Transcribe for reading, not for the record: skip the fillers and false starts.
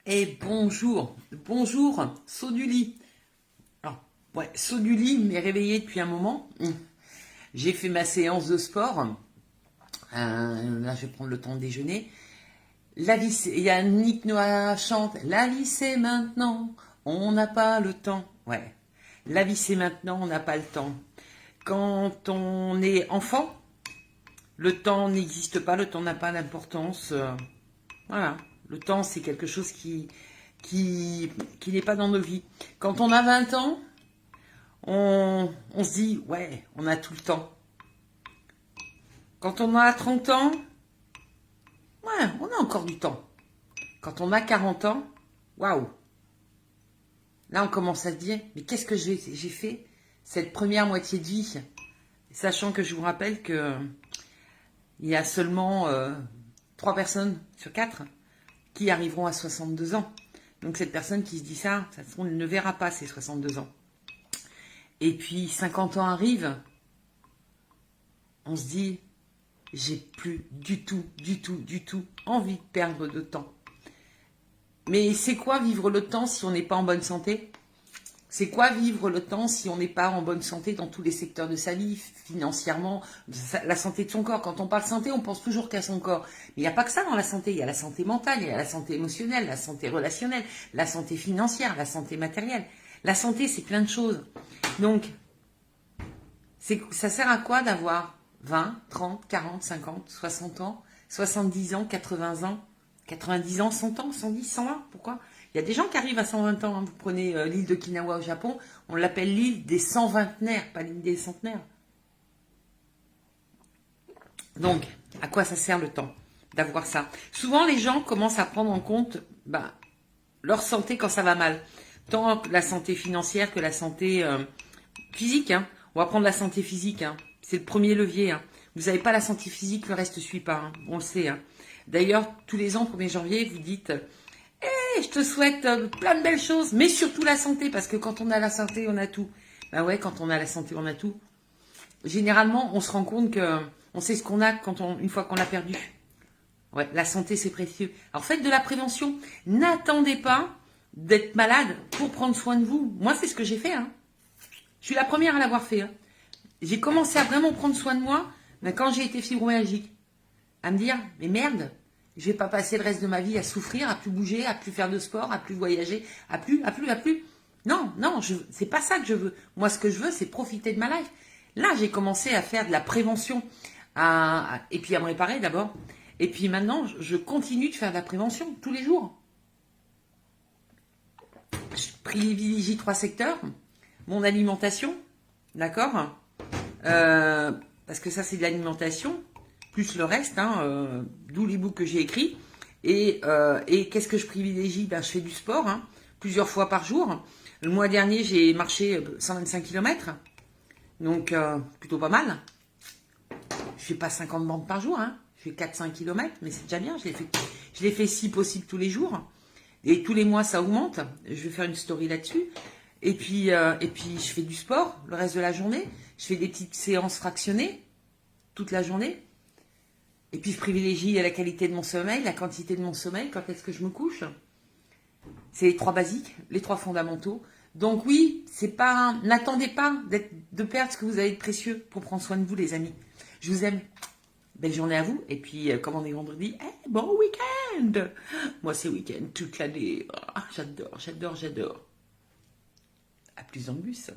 Et bonjour, bonjour, saut du lit. Alors, ouais, saut du lit, mais réveillé depuis un moment. J'ai fait ma séance de sport. Là, je vais prendre le temps de déjeuner. La vie, il y a Nick Noah chante. La vie, c'est maintenant, on n'a pas le temps. Ouais, la vie, c'est maintenant, on n'a pas le temps. Quand on est enfant, le temps n'existe pas, le temps n'a pas d'importance. Voilà, le temps, c'est quelque chose qui n'est pas dans nos vies. Quand on a 20 ans, on se dit, ouais, on a tout le temps. Quand on a 30 ans, ouais, on a encore du temps. Quand on a 40 ans, waouh. Là, on commence à se dire, mais qu'est-ce que j'ai fait cette première moitié de vie, sachant que je vous rappelle que il y a seulement 3 personnes sur 4 qui arriveront à 62 ans. Donc cette personne qui se dit ça, on ne verra pas ses 62 ans. Et puis 50 ans arrivent, on se dit, j'ai plus du tout envie de perdre de temps. Mais c'est quoi vivre le temps si on n'est pas en bonne santé? C'est quoi vivre le temps si on n'est pas en bonne santé dans tous les secteurs de sa vie, financièrement, la santé de son corps? Quand on parle santé, on pense toujours qu'à son corps. Mais il n'y a pas que ça dans la santé. Il y a la santé mentale, il y a la santé émotionnelle, la santé relationnelle, la santé financière, la santé matérielle. La santé, c'est plein de choses. Donc, ça sert à quoi d'avoir 20, 30, 40, 50, 60 ans, 70 ans, 80 ans, 90 ans, 100 ans, 110, 120? Pourquoi? Il y a des gens qui arrivent à 120 ans. Vous prenez l'île d'Okinawa au Japon, on l'appelle l'île des 120-naires, pas l'île des centenaires. Donc, à quoi ça sert le temps d'avoir ça? Souvent, les gens commencent à prendre en compte leur santé quand ça va mal. Tant la santé financière que la santé physique. On va prendre la santé physique. C'est le premier levier. Vous n'avez pas la santé physique, le reste ne suit pas. On le sait. D'ailleurs, tous les ans, 1er janvier, vous dites je te souhaite plein de belles choses, mais surtout la santé, parce que quand on a la santé, on a tout. Ben ouais, quand on a la santé, on a tout. Généralement, on se rend compte que on sait ce qu'on a une fois qu'on l'a perdu. Ouais, la santé, c'est précieux. Alors faites de la prévention. N'attendez pas d'être malade pour prendre soin de vous. Moi, c'est ce que j'ai fait. Je suis la première à l'avoir fait. J'ai commencé à vraiment prendre soin de moi quand j'ai été fibromyalgique. À me dire, mais merde, je vais pas passer le reste de ma vie à souffrir, à plus bouger, à plus faire de sport, à plus voyager, à plus. Non, c'est pas ça que je veux. Moi, ce que je veux, c'est profiter de ma life. Là, j'ai commencé à faire de la prévention, et puis à me réparer d'abord. Et puis maintenant, je continue de faire de la prévention tous les jours. Je privilégie 3 secteurs. Mon alimentation, d'accord, parce que ça, c'est de l'alimentation, plus le reste, d'où les books que j'ai écrits. Et qu'est-ce que je privilégie? Je fais du sport, plusieurs fois par jour. Le mois dernier, j'ai marché 125 km, donc plutôt pas mal. Je fais pas 50 bandes par jour, je fais 4-5 km, mais c'est déjà bien. Je l'ai fait si possible tous les jours. Et tous les mois, ça augmente. Je vais faire une story là-dessus. Et puis, je fais du sport le reste de la journée. Je fais des petites séances fractionnées toute la journée. Et puis, je privilégie la qualité de mon sommeil, la quantité de mon sommeil, quand est-ce que je me couche. C'est les 3 basiques, les 3 fondamentaux. Donc oui, n'attendez pas de perdre ce que vous avez de précieux pour prendre soin de vous, les amis. Je vous aime. Belle journée à vous. Et puis, comme on est vendredi, bon week-end. Moi, c'est week-end toute l'année. J'adore. À plus dans le bus.